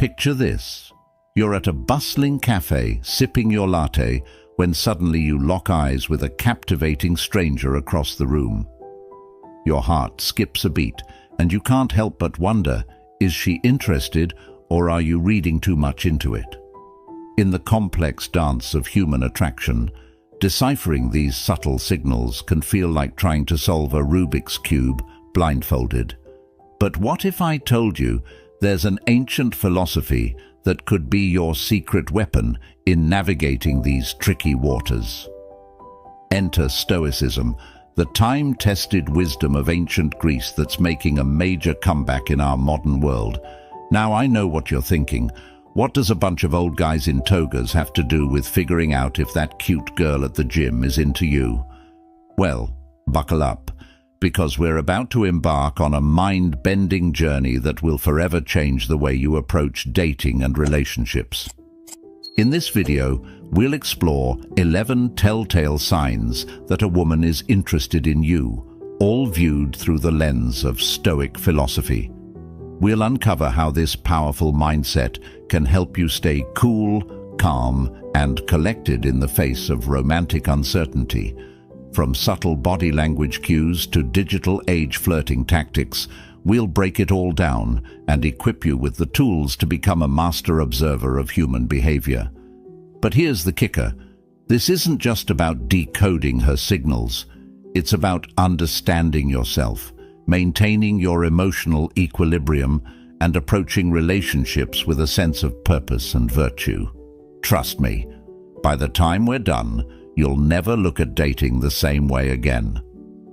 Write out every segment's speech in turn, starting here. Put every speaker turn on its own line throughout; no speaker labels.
Picture this. You're at a bustling cafe, sipping your latte, when suddenly you lock eyes with a captivating stranger across the room. Your heart skips a beat, and you can't help but wonder, is she interested, or are you reading too much into it? In the complex dance of human attraction, deciphering these subtle signals can feel like trying to solve a Rubik's Cube blindfolded. But what if I told you there's an ancient philosophy that could be your secret weapon in navigating these tricky waters? Enter Stoicism, the time-tested wisdom of ancient Greece that's making a major comeback in our modern world. Now I know what you're thinking. What does a bunch of old guys in togas have to do with figuring out if that cute girl at the gym is into you? Well, buckle up, because we're about to embark on a mind-bending journey that will forever change the way you approach dating and relationships. In this video, we'll explore 11 telltale signs that a woman is interested in you, all viewed through the lens of Stoic philosophy. We'll uncover how this powerful mindset can help you stay cool, calm, and collected in the face of romantic uncertainty. From subtle body language cues to digital age flirting tactics, we'll break it all down and equip you with the tools to become a master observer of human behavior. But here's the kicker. This isn't just about decoding her signals. It's about understanding yourself, maintaining your emotional equilibrium, and approaching relationships with a sense of purpose and virtue. Trust me, by the time we're done, you'll never look at dating the same way again.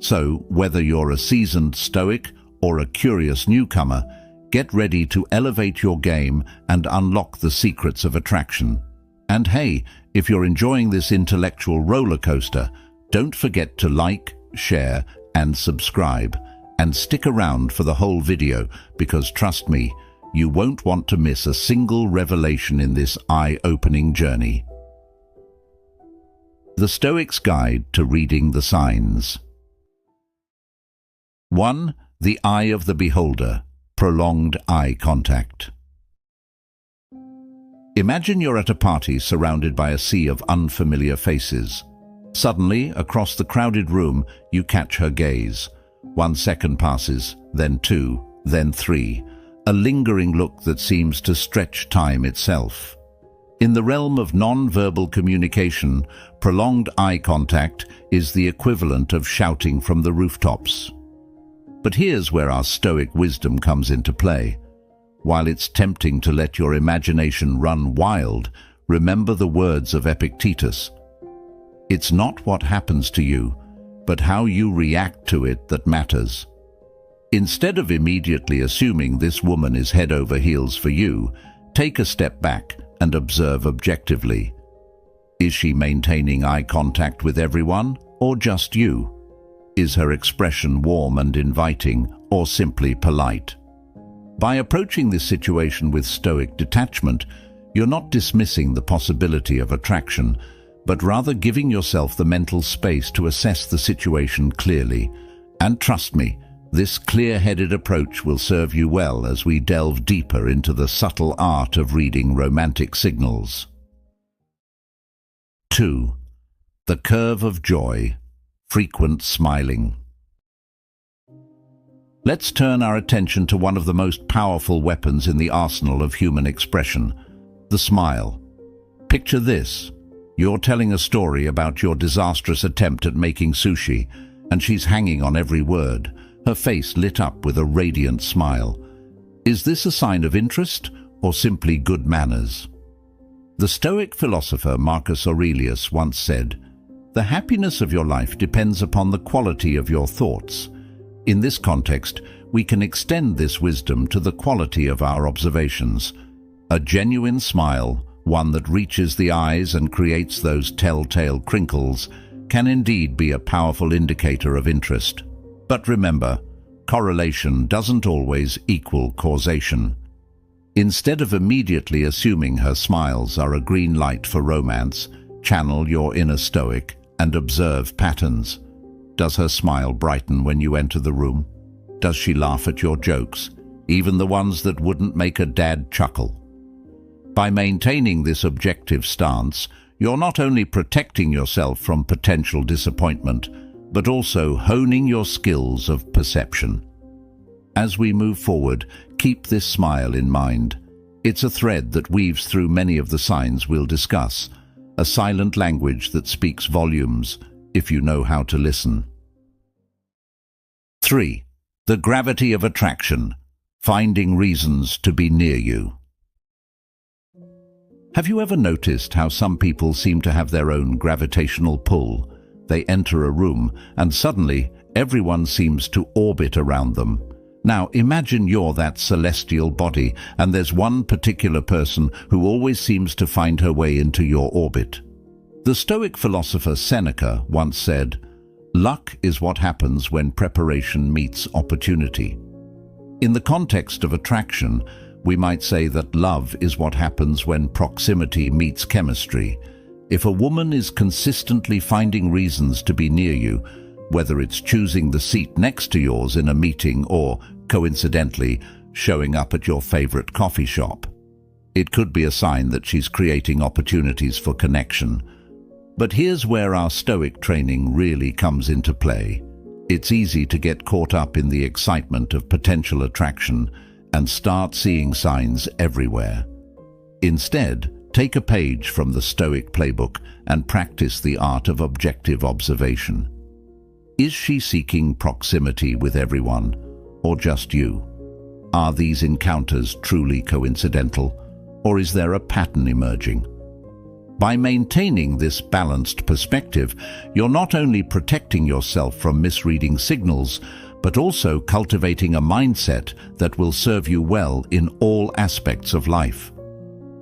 So, whether you're a seasoned Stoic or a curious newcomer, get ready to elevate your game and unlock the secrets of attraction. And hey, if you're enjoying this intellectual roller coaster, don't forget to like, share, and subscribe. And stick around for the whole video, because trust me, you won't want to miss a single revelation in this eye-opening journey. The Stoic's Guide to Reading the Signs. 1. The eye of the beholder. Prolonged eye contact. Imagine you're at a party surrounded by a sea of unfamiliar faces. Suddenly, across the crowded room, you catch her gaze. 1 second passes, then 2, then 3, a lingering look that seems to stretch time itself. In the realm of non-verbal communication, prolonged eye contact is the equivalent of shouting from the rooftops. But here's where our Stoic wisdom comes into play. While it's tempting to let your imagination run wild, remember the words of Epictetus. It's not what happens to you, but how you react to it that matters. Instead of immediately assuming this woman is head over heels for you, take a step back and observe objectively. Is she maintaining eye contact with everyone, or just you? Is her expression warm and inviting, or simply polite? By approaching this situation with Stoic detachment, you're not dismissing the possibility of attraction, but rather giving yourself the mental space to assess the situation clearly. And trust me, this clear-headed approach will serve you well as we delve deeper into the subtle art of reading romantic signals. 2. The curve of joy. Frequent smiling. Let's turn our attention to one of the most powerful weapons in the arsenal of human expression, the smile. Picture this. You're telling a story about your disastrous attempt at making sushi, and she's hanging on every word, her face lit up with a radiant smile. Is this a sign of interest, or simply good manners? The Stoic philosopher Marcus Aurelius once said, "The happiness of your life depends upon the quality of your thoughts." In this context, we can extend this wisdom to the quality of our observations. A genuine smile, one that reaches the eyes and creates those telltale crinkles, can indeed be a powerful indicator of interest. But remember, correlation doesn't always equal causation. Instead of immediately assuming her smiles are a green light for romance, channel your inner Stoic and observe patterns. Does her smile brighten when you enter the room? Does she laugh at your jokes, even the ones that wouldn't make a dad chuckle? By maintaining this objective stance, you're not only protecting yourself from potential disappointment, but also honing your skills of perception. As we move forward, keep this smile in mind. It's a thread that weaves through many of the signs we'll discuss, a silent language that speaks volumes if you know how to listen. 3. The gravity of attraction, finding reasons to be near you. Have you ever noticed how some people seem to have their own gravitational pull? They enter a room and suddenly everyone seems to orbit around them. Now imagine you're that celestial body and there's one particular person who always seems to find her way into your orbit. The Stoic philosopher Seneca once said, "Luck is what happens when preparation meets opportunity." In the context of attraction, we might say that love is what happens when proximity meets chemistry. If a woman is consistently finding reasons to be near you, whether it's choosing the seat next to yours in a meeting or, coincidentally, showing up at your favorite coffee shop, it could be a sign that she's creating opportunities for connection. But here's where our Stoic training really comes into play. It's easy to get caught up in the excitement of potential attraction and start seeing signs everywhere. Instead, take a page from the Stoic playbook and practice the art of objective observation. Is she seeking proximity with everyone, or just you? Are these encounters truly coincidental, or is there a pattern emerging? By maintaining this balanced perspective, you're not only protecting yourself from misreading signals, but also cultivating a mindset that will serve you well in all aspects of life.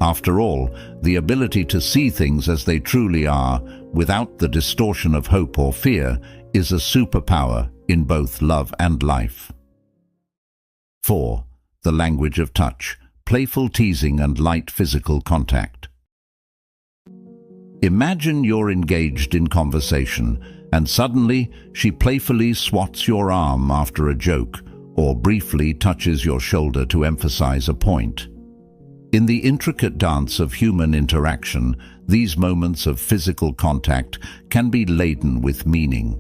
After all, the ability to see things as they truly are, without the distortion of hope or fear, is a superpower in both love and life. 4. The language of touch, playful teasing and light physical contact. Imagine you're engaged in conversation, and suddenly she playfully swats your arm after a joke, or briefly touches your shoulder to emphasize a point. In the intricate dance of human interaction, these moments of physical contact can be laden with meaning.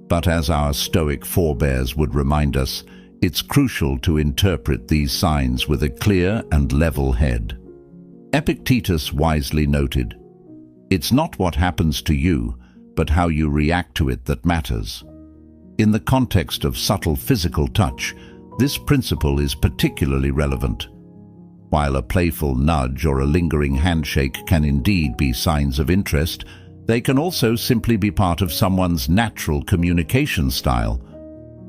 But as our Stoic forebears would remind us, it's crucial to interpret these signs with a clear and level head. Epictetus wisely noted, "It's not what happens to you, but how you react to it that matters." In the context of subtle physical touch, this principle is particularly relevant. While a playful nudge or a lingering handshake can indeed be signs of interest, they can also simply be part of someone's natural communication style.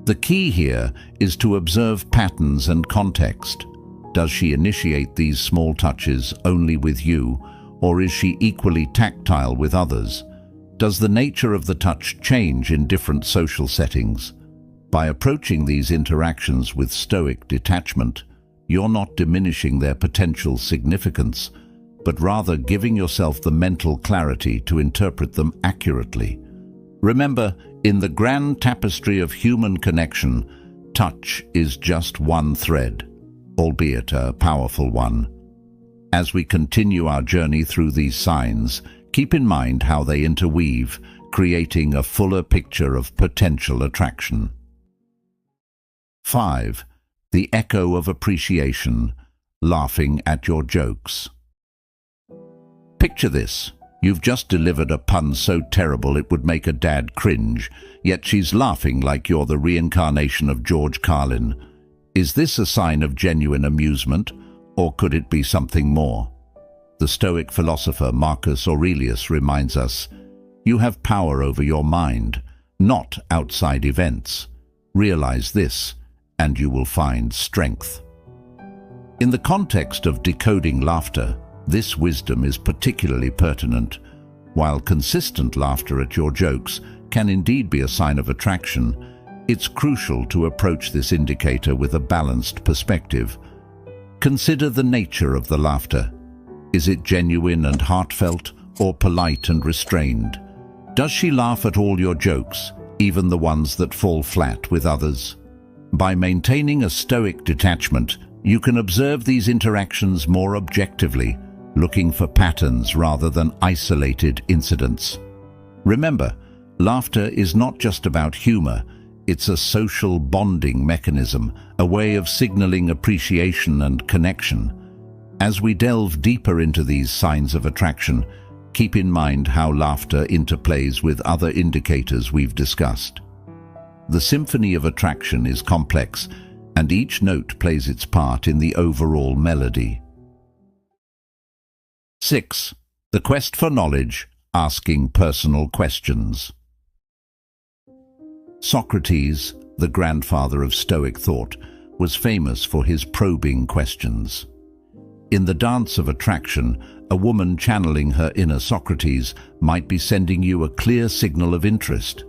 The key here is to observe patterns and context. Does she initiate these small touches only with you, or is she equally tactile with others? Does the nature of the touch change in different social settings? By approaching these interactions with Stoic detachment, you're not diminishing their potential significance, but rather giving yourself the mental clarity to interpret them accurately. Remember, in the grand tapestry of human connection, touch is just one thread, albeit a powerful one. As we continue our journey through these signs, keep in mind how they interweave, creating a fuller picture of potential attraction. 5. The echo of appreciation, laughing at your jokes. Picture this. You've just delivered a pun so terrible it would make a dad cringe, yet she's laughing like you're the reincarnation of George Carlin. Is this a sign of genuine amusement, or could it be something more? The Stoic philosopher Marcus Aurelius reminds us, "You have power over your mind, not outside events. Realize this, and you will find strength." In the context of decoding laughter, this wisdom is particularly pertinent. While consistent laughter at your jokes can indeed be a sign of attraction, it's crucial to approach this indicator with a balanced perspective. Consider the nature of the laughter. Is it genuine and heartfelt, or polite and restrained? Does she laugh at all your jokes, even the ones that fall flat with others? By maintaining a Stoic detachment, You can observe these interactions more objectively, looking for patterns rather than isolated incidents. Remember, laughter is not just about humor, it's a social bonding mechanism, a way of signaling appreciation and connection. As we delve deeper into these signs of attraction, keep in mind how laughter interplays with other indicators we've discussed. The symphony of attraction is complex, and each note plays its part in the overall melody. 6. The quest for knowledge, asking personal questions. Socrates, the grandfather of Stoic thought, was famous for his probing questions. In the dance of attraction, a woman channeling her inner Socrates might be sending you a clear signal of interest.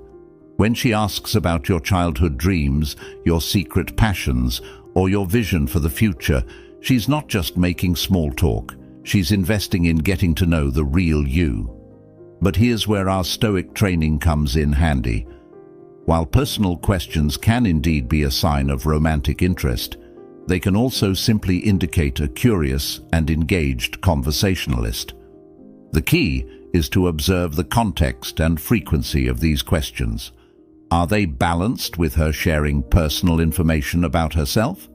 When she asks about your childhood dreams, your secret passions, or your vision for the future, she's not just making small talk, she's investing in getting to know the real you. But here's where our Stoic training comes in handy. While personal questions can indeed be a sign of romantic interest, they can also simply indicate a curious and engaged conversationalist. The key is to observe the context and frequency of these questions. Are they balanced with her sharing personal information about herself?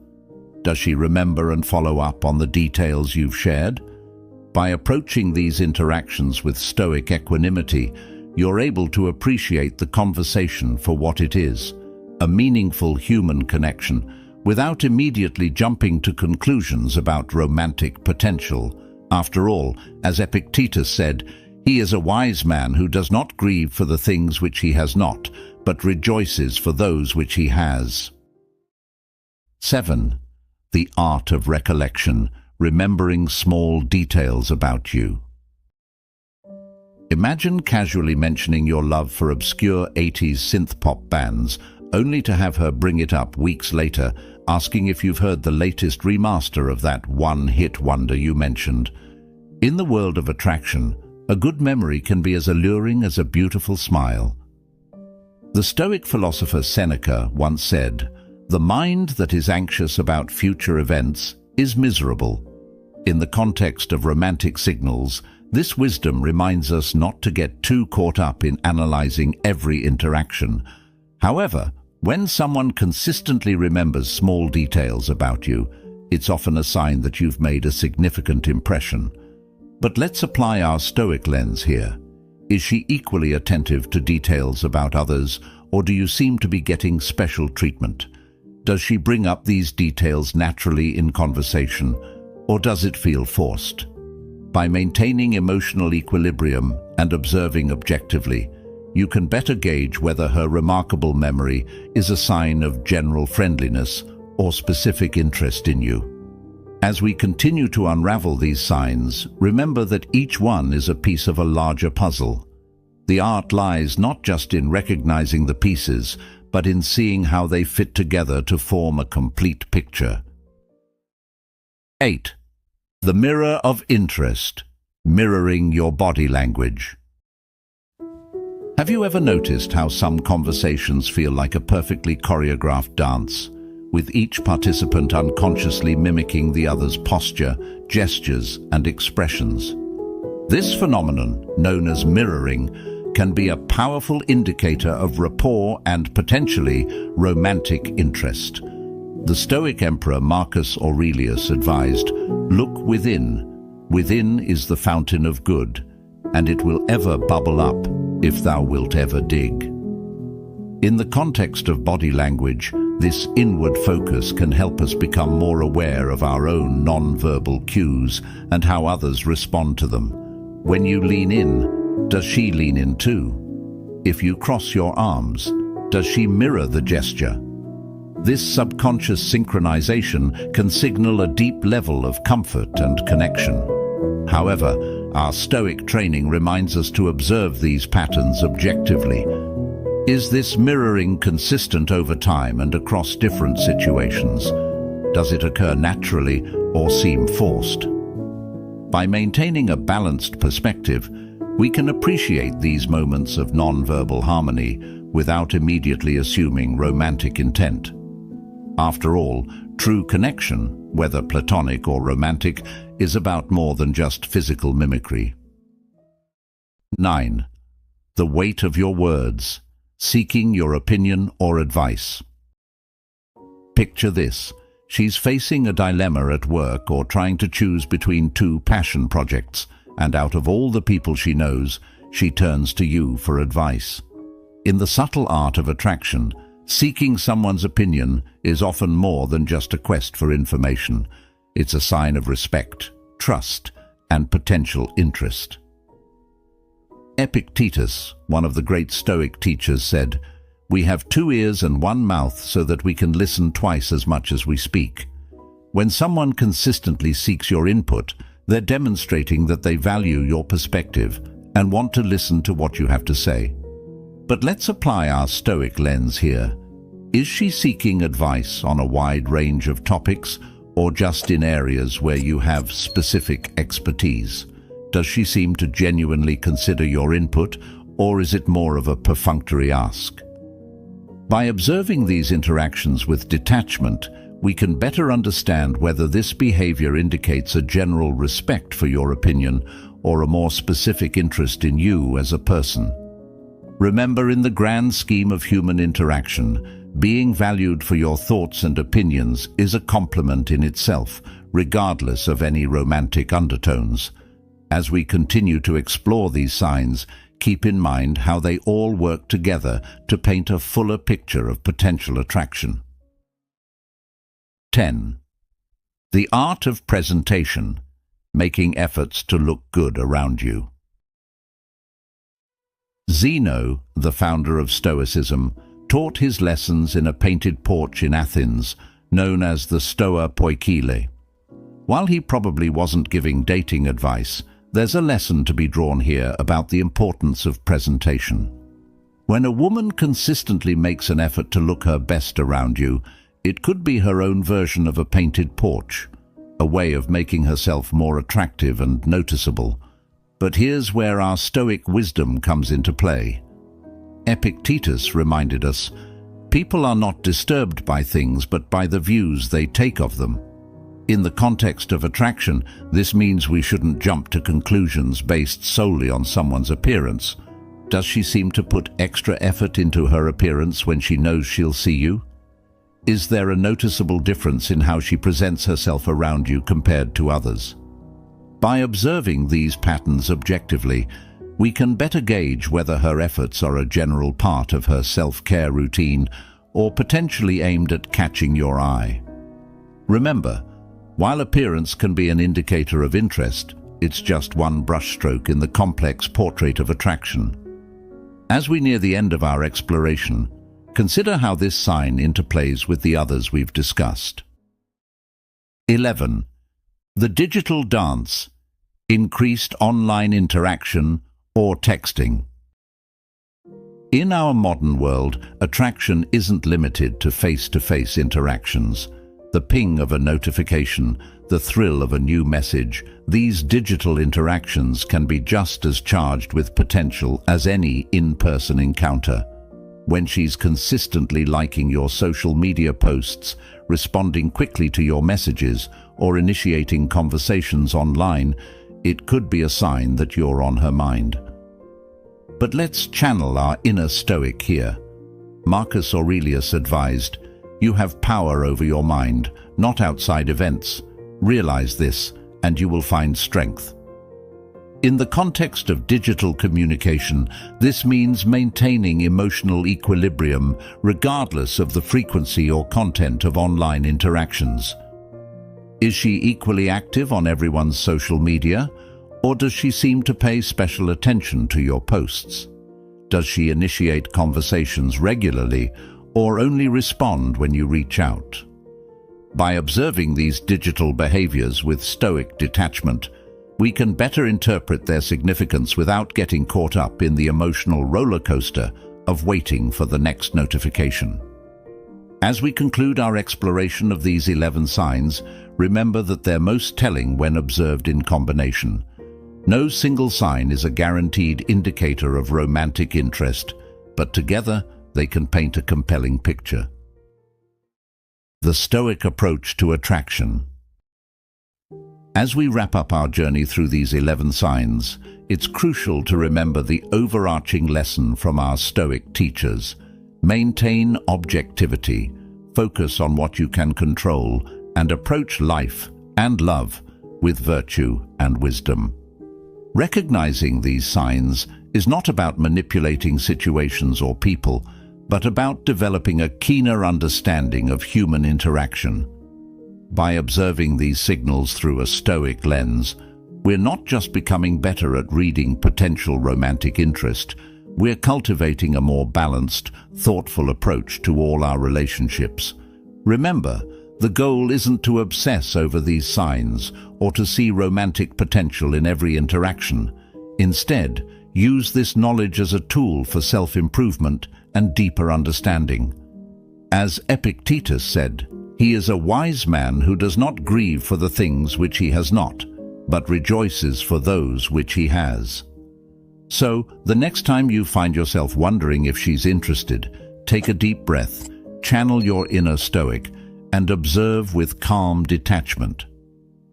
Does she remember and follow up on the details you've shared? By approaching these interactions with Stoic equanimity, you're able to appreciate the conversation for what it is, a meaningful human connection, without immediately jumping to conclusions about romantic potential. After all, as Epictetus said, he is a wise man who does not grieve for the things which he has not, but rejoices for those which he has. 7. The art of recollection, remembering small details about you. Imagine casually mentioning your love for obscure 80s synth-pop bands, only to have her bring it up weeks later, asking if you've heard the latest remaster of that one-hit wonder you mentioned. In the world of attraction, a good memory can be as alluring as a beautiful smile. The Stoic philosopher Seneca once said, "The mind that is anxious about future events is miserable." In the context of romantic signals, this wisdom reminds us not to get too caught up in analyzing every interaction. However, when someone consistently remembers small details about you, it's often a sign that you've made a significant impression. But let's apply our Stoic lens here. Is she equally attentive to details about others, or do you seem to be getting special treatment? Does she bring up these details naturally in conversation, or does it feel forced? By maintaining emotional equilibrium and observing objectively, you can better gauge whether her remarkable memory is a sign of general friendliness or specific interest in you. As we continue to unravel these signs, remember that each one is a piece of a larger puzzle. The art lies not just in recognizing the pieces, but in seeing how they fit together to form a complete picture. 8. The mirror of interest, mirroring your body language. Have you ever noticed how some conversations feel like a perfectly choreographed dance, with each participant unconsciously mimicking the other's posture, gestures, and expressions? This phenomenon, known as mirroring, can be a powerful indicator of rapport and potentially romantic interest. The Stoic Emperor Marcus Aurelius advised, "Look within. Within is the fountain of good, and it will ever bubble up if thou wilt ever dig." In the context of body language, this inward focus can help us become more aware of our own non-verbal cues and how others respond to them. When you lean in, does she lean in too? If you cross your arms, does she mirror the gesture? This subconscious synchronization can signal a deep level of comfort and connection. However, our Stoic training reminds us to observe these patterns objectively. Is this mirroring consistent over time and across different situations? Does it occur naturally or seem forced? By maintaining a balanced perspective, we can appreciate these moments of non-verbal harmony without immediately assuming romantic intent. After all, True connection, whether platonic or romantic, is about more than just physical mimicry. 9. The weight of your words, seeking your opinion or advice. Picture this. She's facing a dilemma at work or trying to choose between two passion projects, and out of all the people she knows, she turns to you for advice. In the subtle art of attraction, seeking someone's opinion is often more than just a quest for information. It's a sign of respect, trust, and potential interest. Epictetus, one of the great Stoic teachers, said, "We have 2 ears and 1 mouth so that we can listen twice as much as we speak." When someone consistently seeks your input, they're demonstrating that they value your perspective and want to listen to what you have to say. But let's apply our Stoic lens here. Is she seeking advice on a wide range of topics, or just in areas where you have specific expertise? Does she seem to genuinely consider your input, or is it more of a perfunctory ask? By observing these interactions with detachment, we can better understand whether this behavior indicates a general respect for your opinion or a more specific interest in you as a person. Remember, in the grand scheme of human interaction, being valued for your thoughts and opinions is a compliment in itself, regardless of any romantic undertones. As we continue to explore these signs, keep in mind how they all work together to paint a fuller picture of potential attraction. 10. The art of presentation, making efforts to look good around you. Zeno, the founder of Stoicism, taught his lessons in a painted porch in Athens, known as the Stoa Poikile. While he probably wasn't giving dating advice, there's a lesson to be drawn here about the importance of presentation. When a woman consistently makes an effort to look her best around you, it could be her own version of a painted porch, a way of making herself more attractive and noticeable. But here's where our Stoic wisdom comes into play. Epictetus reminded us, people are not disturbed by things but by the views they take of them. In the context of attraction, this means we shouldn't jump to conclusions based solely on someone's appearance. Does she seem to put extra effort into her appearance when she knows she'll see you? Is there a noticeable difference in how she presents herself around you compared to others? By observing these patterns objectively, we can better gauge whether her efforts are a general part of her self-care routine or potentially aimed at catching your eye. Remember, while appearance can be an indicator of interest, it's just one brushstroke in the complex portrait of attraction. As we near the end of our exploration, consider how this sign interplays with the others we've discussed. 11. The digital dance, increased online interaction or texting. In our modern world, attraction isn't limited to face-to-face interactions. The ping of a notification, the thrill of a new message, these digital interactions can be just as charged with potential as any in-person encounter. When she's consistently liking your social media posts, responding quickly to your messages, or initiating conversations online, it could be a sign that you're on her mind. But let's channel our inner Stoic here. Marcus Aurelius advised, "You have power over your mind, not outside events. Realize this, and you will find strength." In the context of digital communication, this means maintaining emotional equilibrium regardless of the frequency or content of online interactions. Is she equally active on everyone's social media, or does she seem to pay special attention to your posts? Does she initiate conversations regularly, or only respond when you reach out? By observing these digital behaviors with Stoic detachment, we can better interpret their significance without getting caught up in the emotional roller coaster of waiting for the next notification. As we conclude our exploration of these 11 signs, remember that they're most telling when observed in combination. No single sign is a guaranteed indicator of romantic interest, but together they can paint a compelling picture. the Stoic approach to attraction. As we wrap up our journey through these 11 signs, it's crucial to remember the overarching lesson from our Stoic teachers. Maintain objectivity, focus on what you can control, and approach life and love with virtue and wisdom. Recognizing these signs is not about manipulating situations or people, but about developing a keener understanding of human interaction. By observing these signals through a Stoic lens, we're not just becoming better at reading potential romantic interest, we're cultivating a more balanced, thoughtful approach to all our relationships. Remember, the goal isn't to obsess over these signs or to see romantic potential in every interaction. Instead, use this knowledge as a tool for self-improvement and deeper understanding. As Epictetus said, "He is a wise man who does not grieve for the things which he has not, but rejoices for those which he has." So, the next time you find yourself wondering if she's interested, take a deep breath, channel your inner Stoic, and observe with calm detachment.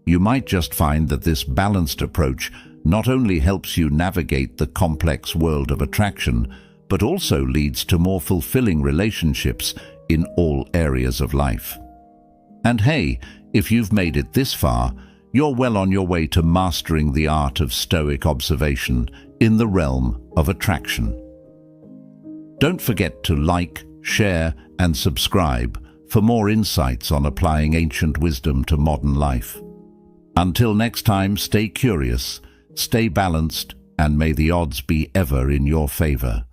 You might just find that this balanced approach not only helps you navigate the complex world of attraction, but also leads to more fulfilling relationships in all areas of life. And hey, if you've made it this far, you're well on your way to mastering the art of Stoic observation in the realm of attraction. Don't forget to like, share, and subscribe for more insights on applying ancient wisdom to modern life. Until next time, stay curious, stay balanced, and may the odds be ever in your favor.